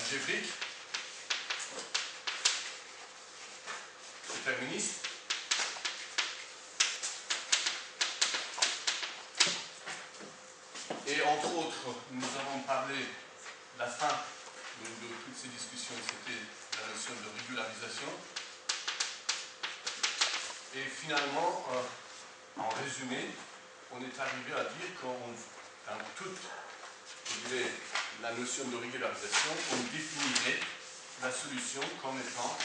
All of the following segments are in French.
algébrique, déterministe. Et entre autres, nous avons parlé, la fin de toutes ces discussions, c'était la notion de régularisation. Et finalement, en résumé, on est arrivé à dire dans toute, je dirais, la notion de régularisation, on définirait la solution comme étant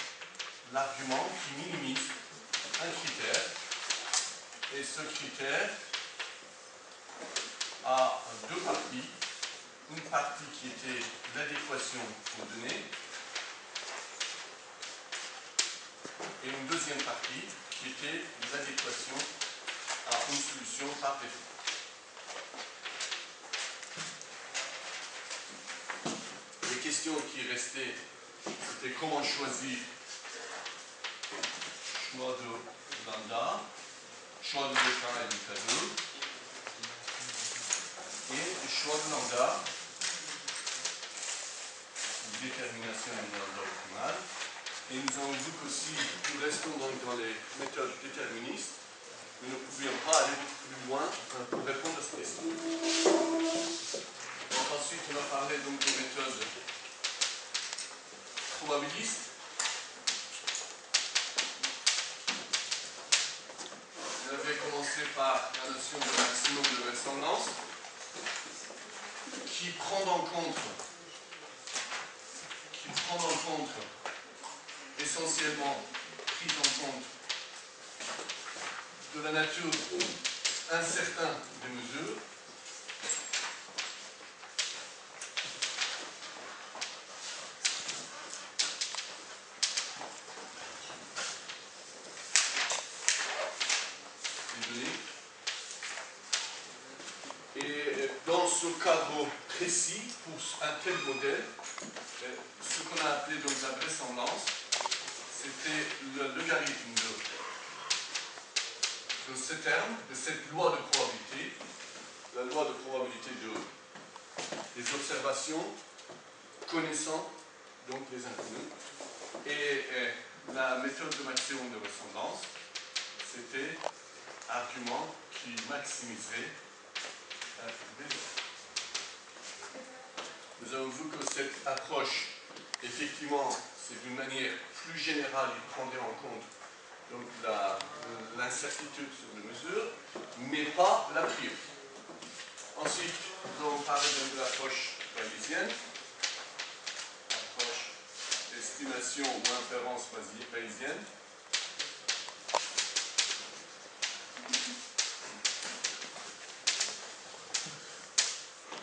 l'argument qui minimise un critère. Et ce critère a deux parties. Une partie qui était l'adéquation aux données et une deuxième partie qui était l'adéquation à une solution par défaut. Les questions qui restaient, c'était comment choisir choix de lambda, choix de bêta et bêta 2, et choix de lambda, détermination du lambda optimal. Et nous avons vu qu'aussi, nous restons donc dans les méthodes déterministes, nous ne pouvions pas aller beaucoup plus loin pour répondre à cette question. Donc ensuite, on a parlé donc des méthodes probabilistes. On avait commencé par la notion de maximum de vraisemblance, qui prend en compte essentiellement prise en compte de la nature incertaine des mesures, des données. Et dans ce cadre précis, pour un tel modèle, ce qu'on a appelé donc la vraisemblance, c'était le logarithme de ce terme, de cette loi de probabilité, la loi de probabilité des observations connaissant donc les inconnus. Et la méthode de maximum de vraisemblance, c'était argument qui maximiserait les offres. Nous avons vu que cette approche, effectivement, c'est d'une manière plus générale, il prendrait en compte donc l'incertitude sur les mesures, mais pas l'a priori. Ensuite, nous allons parler de l'approche bayésienne, approche d'estimation ou inférence bayésienne.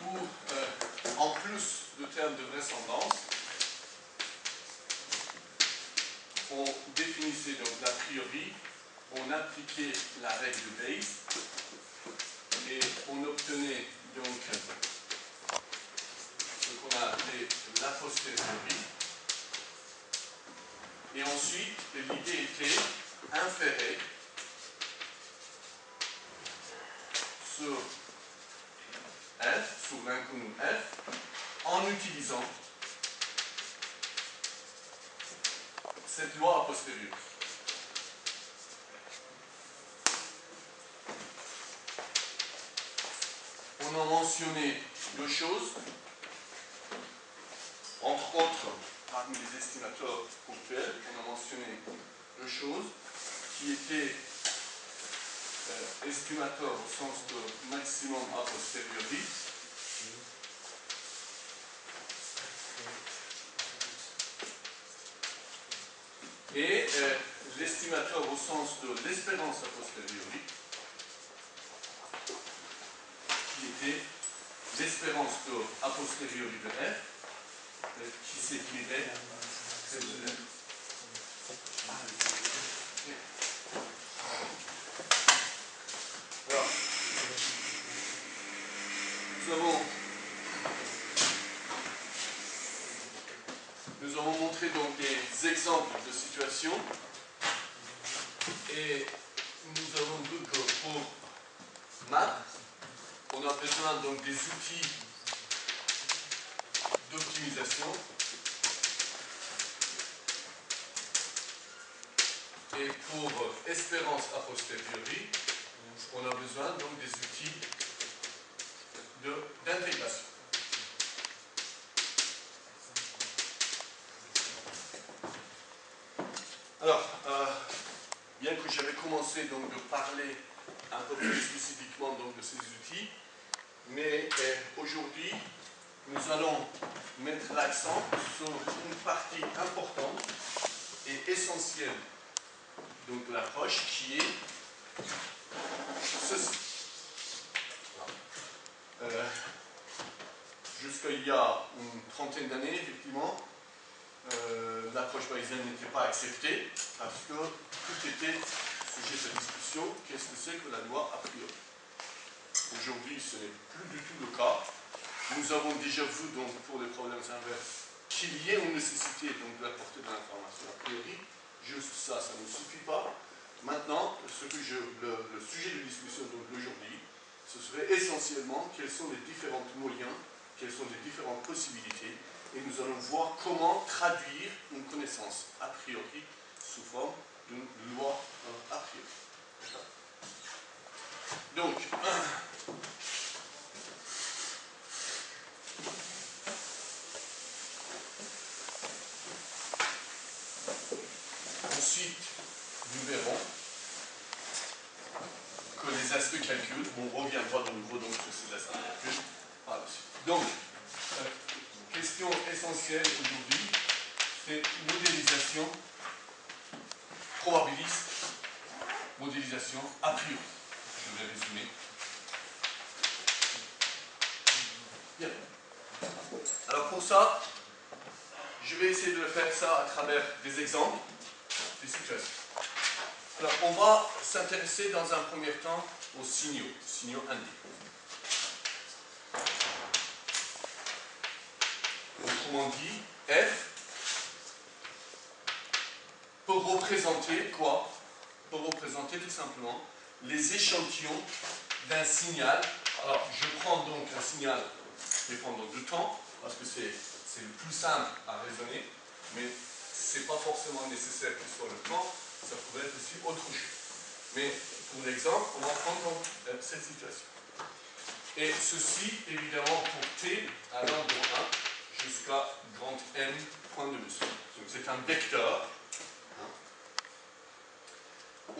Où, en plus de termes de vraisemblance, on définissait donc l'a priori, on appliquait la règle de Bayes et on obtenait donc ce qu'on a appelé l'a posteriori. Et ensuite, l'idée était inférer sur F, sur l'inconnu F, en utilisant cette loi a posteriori. On a mentionné deux choses, entre autres, parmi les estimateurs ponctuels, on a mentionné deux choses qui étaient estimateurs au sens de maximum a posteriori. Et l'estimateur au sens de l'espérance a posteriori, qui était l'espérance de a posteriori de F, qui s'écrirait alors, nous avons montré donc des exemples de situations et nous avons vu que pour MAP, on a besoin donc des outils d'optimisation Et pour espérance a posteriori, on a besoin donc des outils d'intégration. Alors, bien que j'avais commencé donc de parler un peu plus spécifiquement donc de ces outils, mais aujourd'hui, nous allons mettre l'accent sur une partie importante et essentielle donc de l'approche qui est ceci. Jusqu'à il y a une trentaine d'années, effectivement, l'approche bayésienne n'était pas acceptée parce que tout était sujet de discussion. Qu'est-ce que c'est que la loi a priori? Aujourd'hui, ce n'est plus du tout le cas. Nous avons déjà vu donc pour les problèmes inverses qu'il y ait une nécessité donc d'apporter de l'information a priori. Juste ça, ça ne suffit pas. Maintenant, le sujet de discussion d'aujourd'hui, ce serait essentiellement quels sont les différents moyens, quelles sont les différentes possibilités, et nous allons voir comment traduire une connaissance a priori sous forme d'une loi a priori. Donc, ensuite, nous verrons que les aspects calcul, on reviendra de nouveau donc sur ces aspects calcul par la suite. Donc, question essentielle aujourd'hui, c'est modélisation probabiliste, modélisation a priori. Je vais résumer. Bien. Alors pour ça, je vais essayer de faire ça à travers des exemples, des situations. Alors on va s'intéresser dans un premier temps aux signaux indiques. Autrement dit, F peut représenter quoi? Peut représenter tout simplement les échantillons d'un signal. Alors je prends donc un signal dépendant du temps, parce que c'est le plus simple à raisonner, mais ce n'est pas forcément nécessaire qu'il soit le temps, ça pourrait être aussi autre chose. Mais pour l'exemple, on va prendre donc cette situation. Et ceci, évidemment, pour t à l'endroit 1 jusqu'à grand n point de mesure. Donc c'est un vecteur.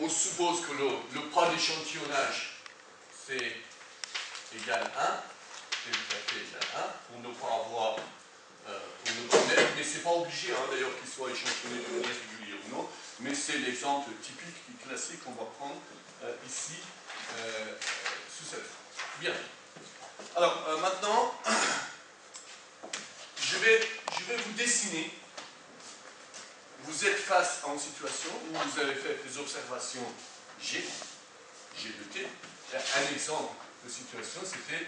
On suppose que le pas d'échantillonnage, c'est égal 1, delta t égale 1, pour ne pas avoir, pour ne pas mettre, mais c'est pas obligé d'ailleurs qu'il soit échantillonné de manière régulière ou non, mais c'est l'exemple typique et classique qu'on va prendre ici, sous cette forme. Bien. Alors maintenant, je vais vous dessiner. Vous êtes face à une situation où vous avez fait des observations G de T. Un exemple de situation, c'était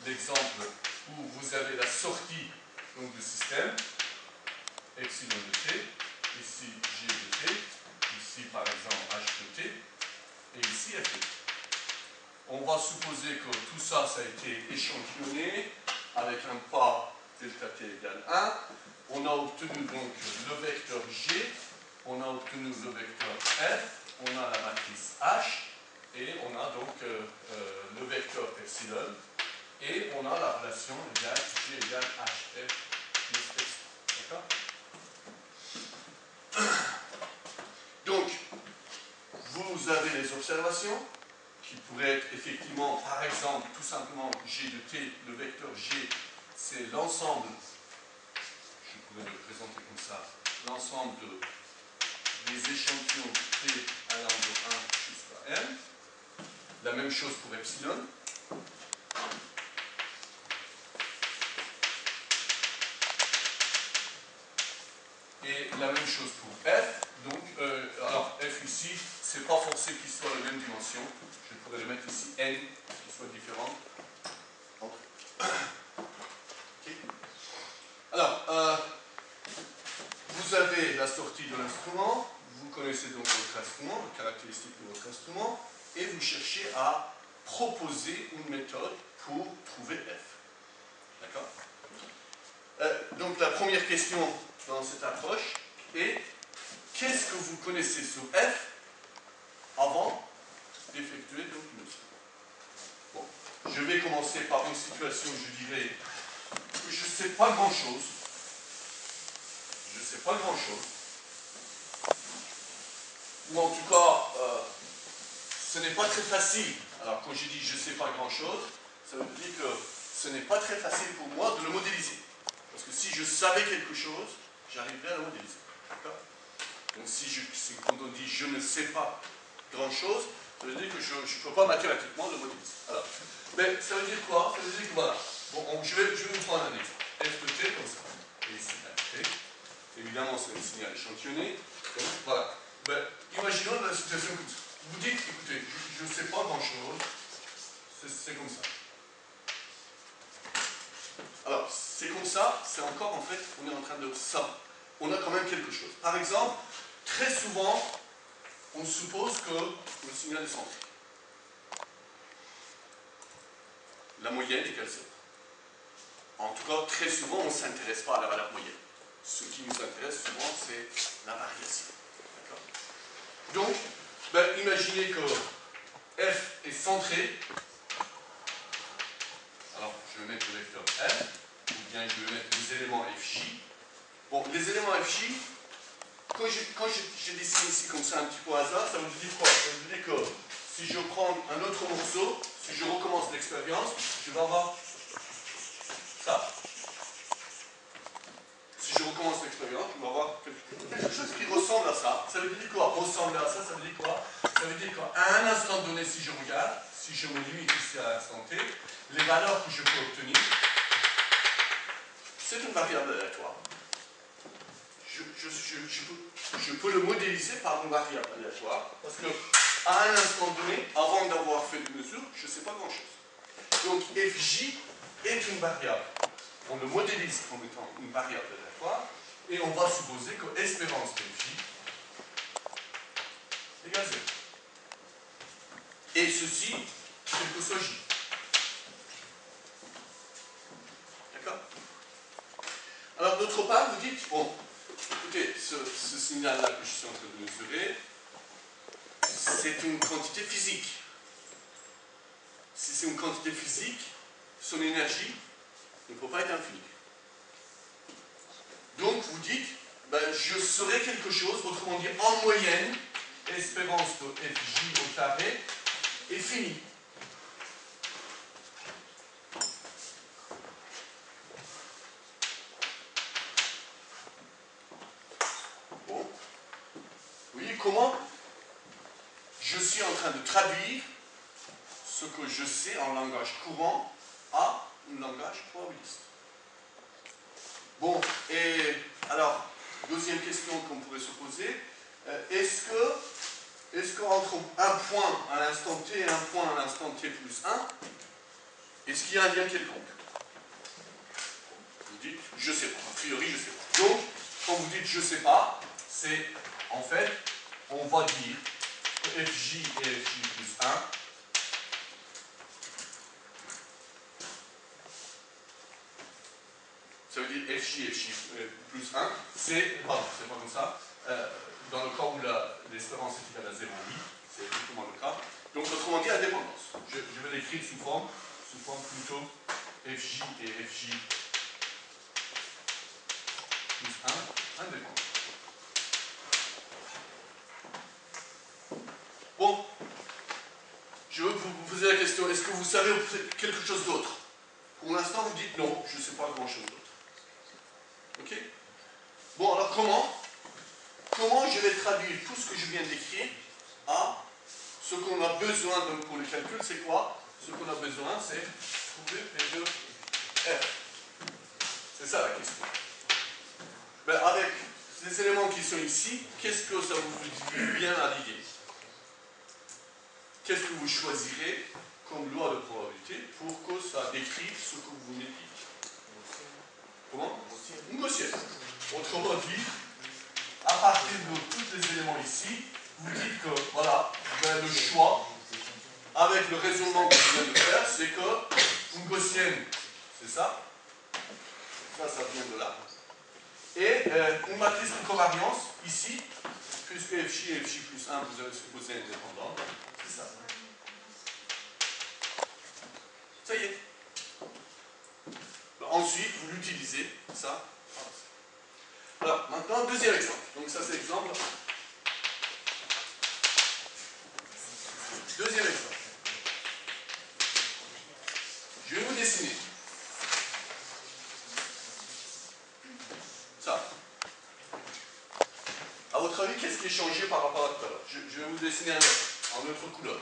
l'exemple où vous avez la sortie donc, du système, epsilon de T, ici G de T, ici par exemple H de T, et ici F de T. On va supposer que tout ça, ça a été échantillonné avec un pas delta T égale 1. On a obtenu donc le vecteur G, on a obtenu le vecteur F, on a la matrice H, et on a donc le vecteur epsilon, et on a la relation égale G égale HF plus epsilon. D'accord? Donc, vous avez les observations, qui pourraient être effectivement, par exemple, tout simplement G de T, le vecteur G, c'est l'ensemble, je pourrais le présenter comme ça, l'ensemble des échantillons T allant de 1 jusqu'à M. La même chose pour epsilon. Et la même chose pour F. Donc, alors F ici, c'est pas forcé qu'il soit la même dimension. Je pourrais le mettre ici N, qui soit différent. Okay. Alors, vous avez la sortie de l'instrument, vous connaissez donc votre instrument, les caractéristiques de votre instrument, et vous cherchez à proposer une méthode pour trouver F. D'accord? Donc la première question dans cette approche est qu'est-ce que vous connaissez sur F avant d'effectuer donc une mesure. Bon, je vais commencer par une situation, je dirais, que je ne sais pas grand-chose. Je ne sais pas grand-chose. Ou en tout cas, ce n'est pas très facile. Alors, quand je dis je ne sais pas grand-chose, ça veut dire que ce n'est pas très facile pour moi de le modéliser. Parce que si je savais quelque chose, j'arriverais à le modéliser. Donc, quand on dit je ne sais pas grand-chose, ça veut dire que je ne peux pas mathématiquement le modéliser. Alors, mais ça veut dire quoi? Ça veut dire que voilà. Bon, je vais vous prendre un exemple. F de t comme ça. Et ici, F de t. Évidemment, c'est un signal échantillonné. Donc, voilà. Ben, imaginons la situation comme ça. Vous dites, écoutez, je ne sais pas grand-chose. C'est comme ça. Alors, c'est comme ça, c'est encore en fait, on est en train de ça. On a quand même quelque chose. Par exemple, très souvent, on suppose que le signal est centré. La moyenne est quelle sera? En tout cas, très souvent, on ne s'intéresse pas à la valeur moyenne. Ce qui nous intéresse souvent, c'est la variation. Donc, ben, imaginez que f est centré. Alors, je vais mettre le vecteur f, ou bien je vais mettre les éléments fj. Bon, les éléments fj, quand je dessine ici comme ça un petit peu au hasard, ça veut dire quoi? Ça veut dire que si je prends un autre morceau, si je recommence l'expérience, je vais avoir ça. Si je recommence l'expérience, je vais avoir quelque chose qui ressemble à ça. Ça veut dire quoi? Ressembler à ça, ça veut dire quoi? Ça veut dire qu'à un instant donné, si je regarde, si je me limite ici à l'instant t, les valeurs que je peux obtenir, c'est une variable aléatoire. Je peux le modéliser par une variable aléatoire, parce qu'à un instant donné, avant d'avoir fait une mesure, je ne sais pas grand-chose. Donc fj est une variable. On le modélise comme étant une variable aléatoire, et on va supposer que espérance de fj égale 0. Et ceci, quel que soit j. D'accord? Alors, d'autre part, vous dites, bon, écoutez, ce signal-là que je suis en train de mesurer, c'est une quantité physique. Si c'est une quantité physique, son énergie ne peut pas être infinie. Donc, vous dites, ben, je saurai quelque chose, autrement dit, en moyenne, espérance de fj au carré est finie. Bon. Vous voyez comment je suis en train de traduire ce que je sais en langage courant à un langage probabiliste. Bon, et alors, deuxième question qu'on pourrait se poser, est-ce qu'entre un point à l'instant t et un point à l'instant t plus 1, est-ce qu'il y a un lien quelconque? Vous dites, je ne sais pas. A priori, je ne sais pas. Donc, quand vous dites je ne sais pas, c'est, en fait, on va dire que fj et fj plus 1, ça veut dire fj et fj plus 1, c'est pas comme ça. Dans le cas où l'espérance est égale à 0, oui, c'est exactement le cas. Donc, autrement dit, indépendance. Je vais l'écrire sous forme plutôt fj et fj plus 1, indépendance. Bon, je veux vous poser la question, est-ce que vous savez quelque chose d'autre? Pour l'instant, vous dites non, je ne sais pas grand-chose d'autre. Ok? Bon, alors comment je vais traduire tout ce que je viens d'écrire à ce qu'on a besoin pour le calcul, c'est quoi? Ce qu'on a besoin, c'est trouver P de R. C'est ça la question. Ben, avec les éléments qui sont ici, qu'est-ce que ça vous dit bien à liguer? Qu'est-ce que vous choisirez comme loi de probabilité pour que ça décrive ce que vous venez de dire? Comment? Une gaussienne. Autrement dit, à partir de tous les éléments ici, vous dites que, voilà, ben, le choix, avec le raisonnement que je viens de faire, c'est que une gaussienne, c'est ça. Ça vient de là. Et une matrice de covariance, ici, puisque FJ et FJ plus 1, vous avez supposé indépendant. C'est ça. Ça y est. Ensuite, vous l'utilisez, ça. Alors, maintenant, deuxième exemple. Donc ça, c'est l'exemple. Deuxième exemple. Je vais vous dessiner ça. À votre avis, qu'est-ce qui est changé par rapport à tout à l'heure? Je vais vous dessiner un autre, en autre couleur.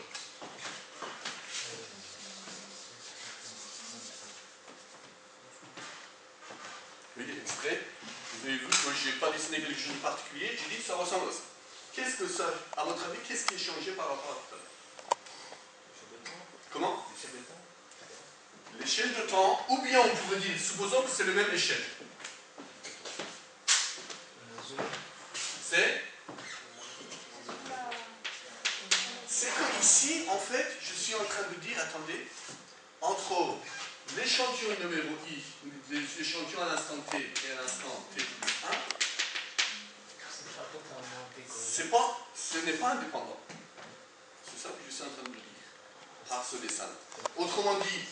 Oui, extrait. Vous avez vu que je n'ai pas dessiné quelque chose de particulier, j'ai dit que ça ressemble à ça. Qu'est-ce que ça, à votre avis, qu'est-ce qui est changé par rapport à tout à l'heure? Comment? L'échelle de temps, ou bien on pourrait dire, supposons que c'est la même échelle. C'est que ici, en fait, je suis en train de dire, attendez, entre l'échantillon numéro I, l'échantillon à l'instant T et à l'instant T plus 1, ce n'est pas indépendant. C'est ça que je suis en train de dire par ce dessin. Autrement dit,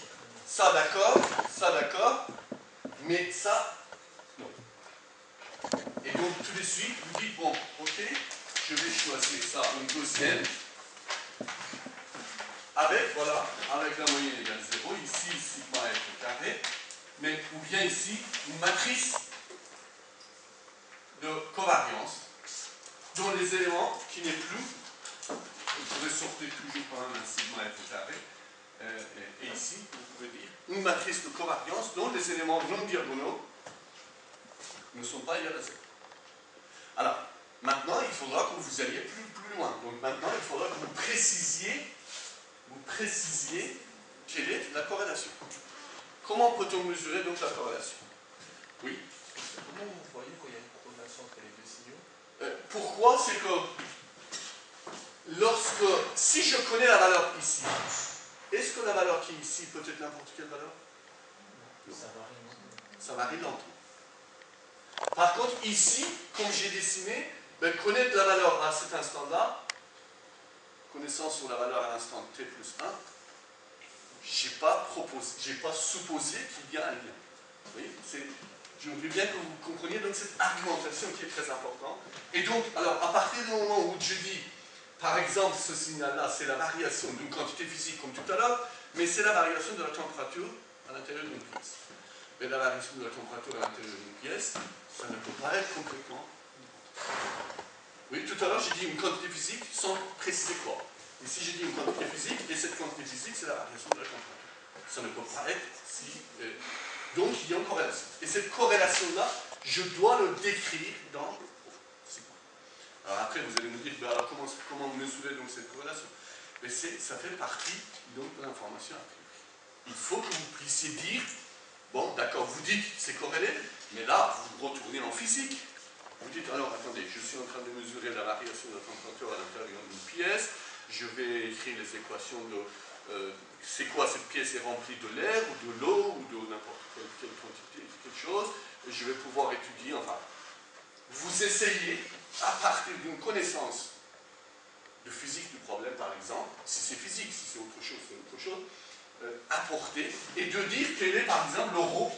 ça d'accord, mais ça, non. Et donc tout de suite, vous dites, bon, ok, je vais choisir ça, une gaussienne, avec, voilà, avec la moyenne égale 0, ici, sigma f carré, mais, ou bien ici, une matrice de covariance, dont les éléments qui n'est plus, vous pouvez sortir toujours quand même un sigma f carré, et ici, vous pouvez dire une matrice de covariance dont les éléments non diagonaux ne sont pas égaux à 0. Alors, maintenant, il faudra que vous alliez plus loin. Donc maintenant, il faudra que vous précisiez quelle est la corrélation. Comment peut-on mesurer donc la corrélation? Oui? Comment vous voyez qu'il y a une corrélation entre les deux signaux? Pourquoi? C'est que si je connais la valeur ici, est-ce que la valeur qui est ici peut être n'importe quelle valeur? Non. Ça varie lentement. Par contre, ici, comme j'ai dessiné, connaître la valeur à cet instant-là, connaissant sur la valeur à l'instant t plus 1, je n'ai pas supposé qu'il y a un lien. Vous voyez, je veux bien que vous compreniez donc cette argumentation qui est très importante. Et donc, alors, à partir du moment où je dis, par exemple, ce signal-là, c'est la variation d'une quantité physique comme tout à l'heure, mais c'est la variation de la température à l'intérieur d'une pièce. Mais la variation de la température à l'intérieur d'une pièce, ça ne peut pas être complètement. Oui, tout à l'heure, j'ai dit une quantité physique sans préciser quoi. Ici, j'ai dit une quantité physique, et cette quantité physique, c'est la variation de la température. Ça ne peut pas être si. Donc, il y a une corrélation. Et cette corrélation-là, je dois le décrire dans. Alors après, vous allez me dire, ben alors comment mesurer donc cette corrélation? Mais ça fait partie donc de l'information a priori. Il faut que vous puissiez dire, bon, d'accord, vous dites c'est corrélé, mais là, vous retournez en physique. Vous dites, alors attendez, je suis en train de mesurer la variation de la température à l'intérieur d'une pièce, je vais écrire les équations de c'est quoi cette pièce est remplie de l'air ou de l'eau ou de n'importe quelle quantité, quelque chose, et je vais pouvoir étudier, enfin, vous essayez, à partir d'une connaissance de physique du problème par exemple, si c'est physique, si c'est autre chose, apporter et de dire quel est par exemple le rho,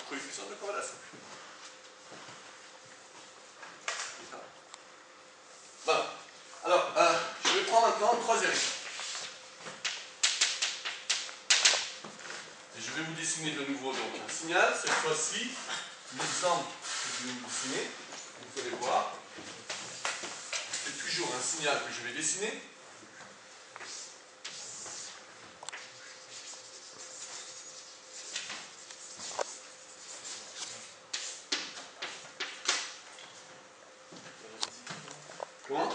coefficient de corrélation. Voilà. Alors, je vais prendre maintenant le troisième exemple. Et je vais vous dessiner de nouveau donc un signal. Cette fois-ci, l'exemple que je vais vous dessiner, vous allez voir, c'est toujours un signal que je vais dessiner. Comment?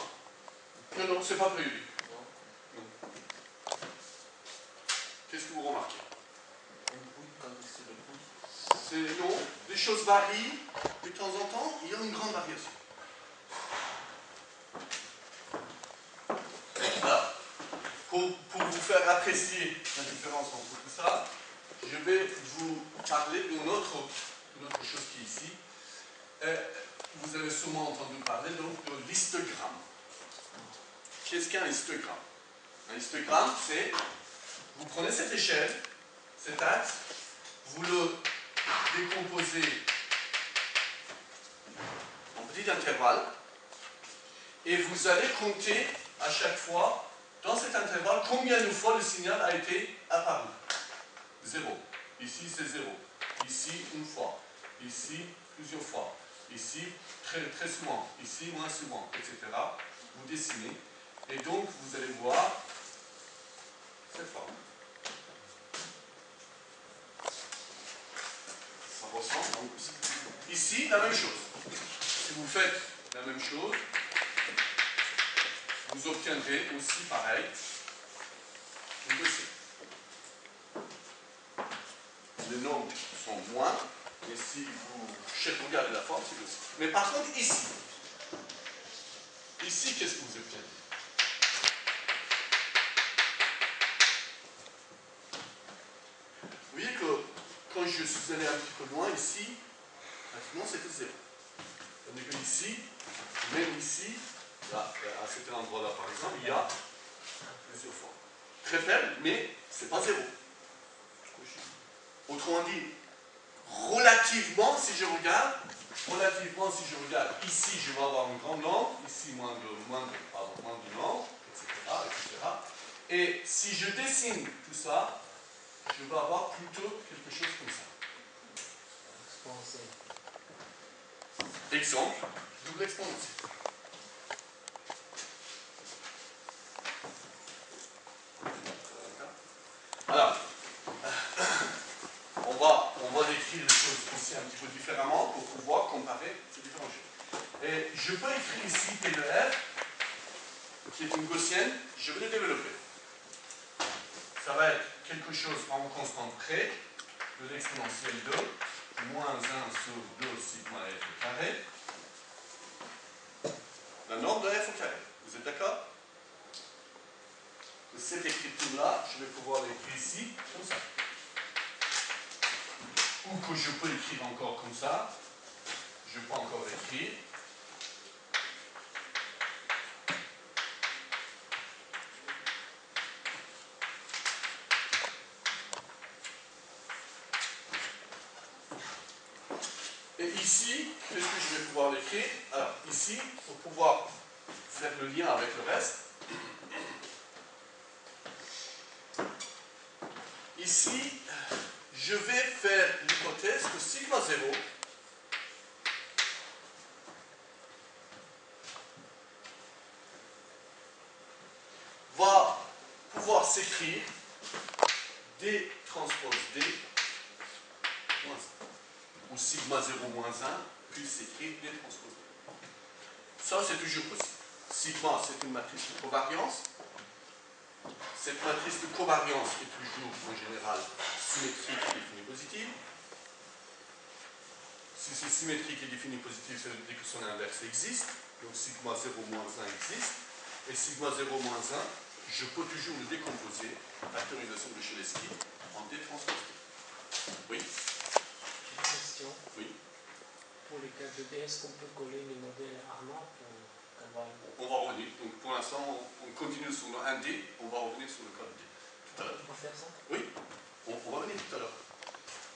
Non, non, c'est pas prévu. Non. Qu'est-ce que vous remarquez? Non, les choses varient, de temps en temps, il y a une grande variation. Voilà. Pour vous faire apprécier la différence entre tout ça, je vais vous parler d'une autre chose qui est ici. Vous avez sûrement entendu parler donc de l'histogramme. qu'est-ce qu'un histogramme? Un histogramme, c'est, vous prenez cette échelle, cet axe, vous le décomposez en petits intervalles, et vous allez compter à chaque fois, dans cet intervalle, combien de fois le signal a été apparu. 0. Ici, c'est 0. Ici, une fois. Ici, plusieurs fois. Ici, très, très souvent. Ici, moins souvent, etc. Vous dessinez. Et donc, vous allez voir cette forme. Ça ressemble donc ici, la même chose. Si vous faites la même chose, vous obtiendrez aussi pareil une gaussienne. Les nombres sont moins, mais si vous regardez la forme, c'est gaussien. Mais par contre, ici, qu'est-ce que vous obtenez? Vous voyez que quand je suis allé un petit peu loin, ici, pratiquement c'était 0. Tandis que ici, même ici, là, à cet endroit-là par exemple, il y a plusieurs fois. Très faible, mais c'est pas 0. Autrement dit, relativement, si je regarde ici, je vais avoir un grand nombre, ici moins de nombre, etc., etc. Et si je dessine tout ça, je vais avoir plutôt quelque chose comme ça. Exemple, double exponentielle. Alors, on va décrire les choses aussi un petit peu différemment pour pouvoir comparer ces différentes choses. Et je peux écrire ici P de F, qui est une gaussienne, je vais le développer. Ça va être quelque chose en constante près de l'exponentielle de moins 1 sur 2 sigma f au carré, la norme de f au carré. Vous êtes d'accord? Cette écriture-là, je vais pouvoir l'écrire ici, comme ça. Ou que je peux écrire encore comme ça. Je peux encore écrire. Et ici, qu'est-ce que je vais pouvoir l'écrire? Alors, ici, pour pouvoir faire le lien avec le reste, ici, je vais faire l'hypothèse que sigma 0 va pouvoir s'écrire D transpose D moins 1. Ou sigma 0 moins 1 puisse s'écrire D transpose D. Ça, c'est toujours possible. Sigma, c'est une matrice de covariance. Cette matrice de covariance est toujours, en général, symétrique et définie positive. Si c'est symétrique et défini positive, ça veut dire que son inverse existe. Donc sigma 0 moins 1 existe. Et sigma 0 moins 1, je peux toujours le décomposer, factorisation de Cholesky, en D transpose D. Oui? J'ai une question. Oui. Pour les cas de D, est-ce qu'on peut coller les modèles Armand pour avoir une... On va revenir. Donc pour l'instant, on continue sur le 1D, on va revenir sur le cas de D. Tout à l'heure. On va faire ça? Oui, on va revenir tout à l'heure.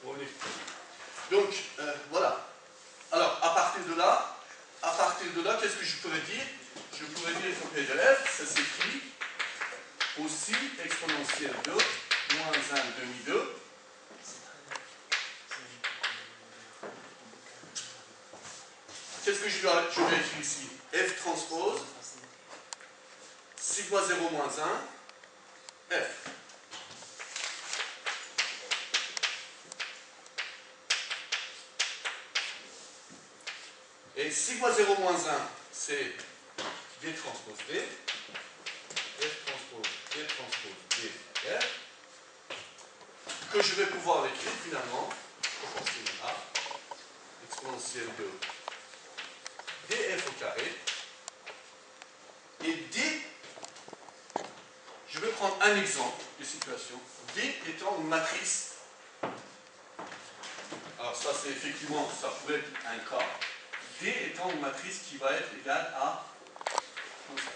On va revenir tout à l'heure. Donc, voilà. Alors, à partir de là, qu'est-ce que je pourrais dire? Je pourrais dire que P de F, ça s'écrit aussi exponentielle de moins 1 demi 2. Qu'est-ce que je vais écrire ici? F transpose sigma 0 moins 1 F. Et sigma 0 moins 1, c'est D transpose D. F transpose D transpose D F. Que je vais pouvoir l'écrire finalement, proportionnel à exponentielle de df au carré. Et D, je vais prendre un exemple de situation. D étant une matrice. Alors ça c'est effectivement, ça pourrait être un cas. D étant une matrice qui va être égale à comme ça.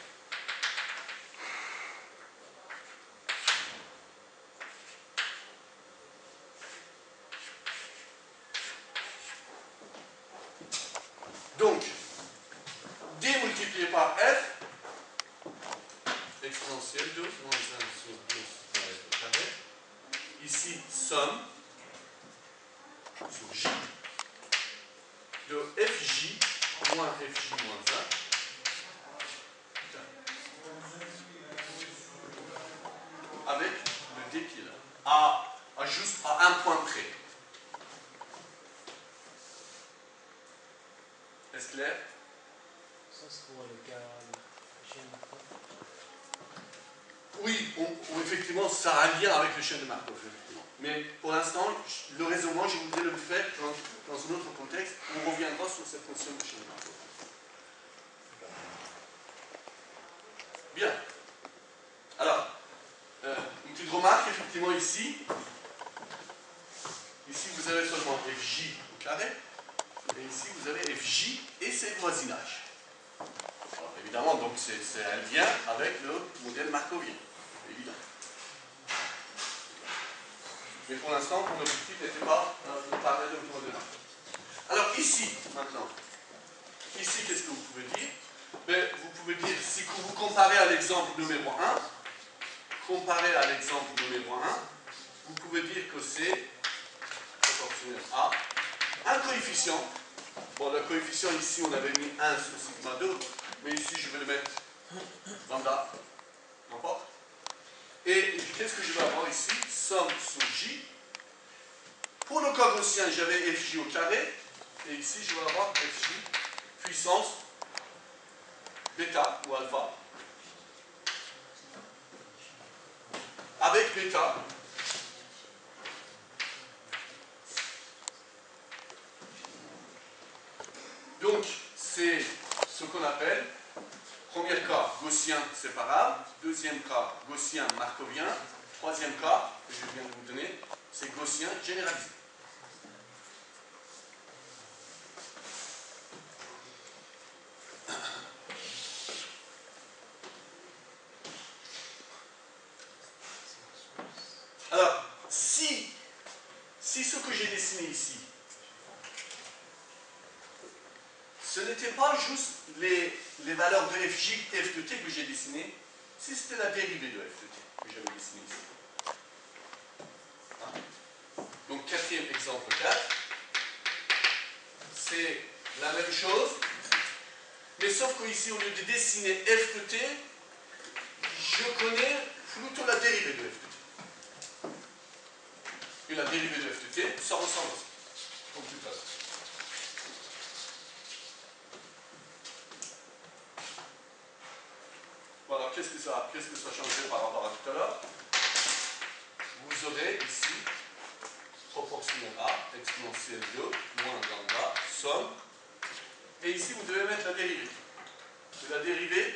somme sur J de FJ moins FJ moins 1 avec le D qui est là, à juste à un point près. Est-ce clair? Ça, c'est pour le cas chaîne Markov. Oui, effectivement, ça a un lien avec le chaîne de Markov. Mais pour l'instant, le raisonnement, je voudrais le faire dans un autre contexte. On reviendra sur cette fonction de chaîne de Markov. Bien. Alors, une petite remarque, effectivement, ici. Ici, vous avez seulement FJ au carré. Et ici, vous avez FJ et ses voisinages. Alors, évidemment, donc c'est un lien avec le modèle markovien. Évident. Mais pour l'instant, mon objectif n'était pas de parler de modèle markovien. Alors, ici, maintenant. Ici, qu'est-ce que vous pouvez dire? Ben, vous pouvez dire, si vous comparez à l'exemple numéro 1, vous pouvez dire que c'est proportionnel à un coefficient. Bon, le coefficient ici, on avait mis 1 sur sigma 2, mais ici, je vais le mettre lambda, n'importe. Et qu'est-ce que je vais avoir ici? Somme sur J. Pour le cas gaussien, j'avais FJ au carré, et ici, je vais avoir FJ puissance bêta ou alpha, avec bêta. Donc, c'est ce qu'on appelle, premier cas, gaussien séparable, deuxième cas, gaussien markovien, troisième cas, que je viens de vous donner, c'est gaussien généralisé. Alors, si ce que j'ai dessiné ici, ce n'était pas juste les valeurs de FJ et F de t que j'ai dessinées, si c'était la dérivée de F de t que j'avais dessiné ici. Donc, quatrième exemple 4, c'est la même chose, mais sauf qu'ici, au lieu de dessiner F de t, je connais plutôt la dérivée de F de t. Et la dérivée de F de t, ça ressemble à ça, comme tout à l'heure. Voilà, qu'est-ce que ça changerait par rapport à tout à l'heure? Vous aurez ici proportionnel à exponentielle 2 moins lambda, somme. Et ici, vous devez mettre la dérivée. Et la dérivée,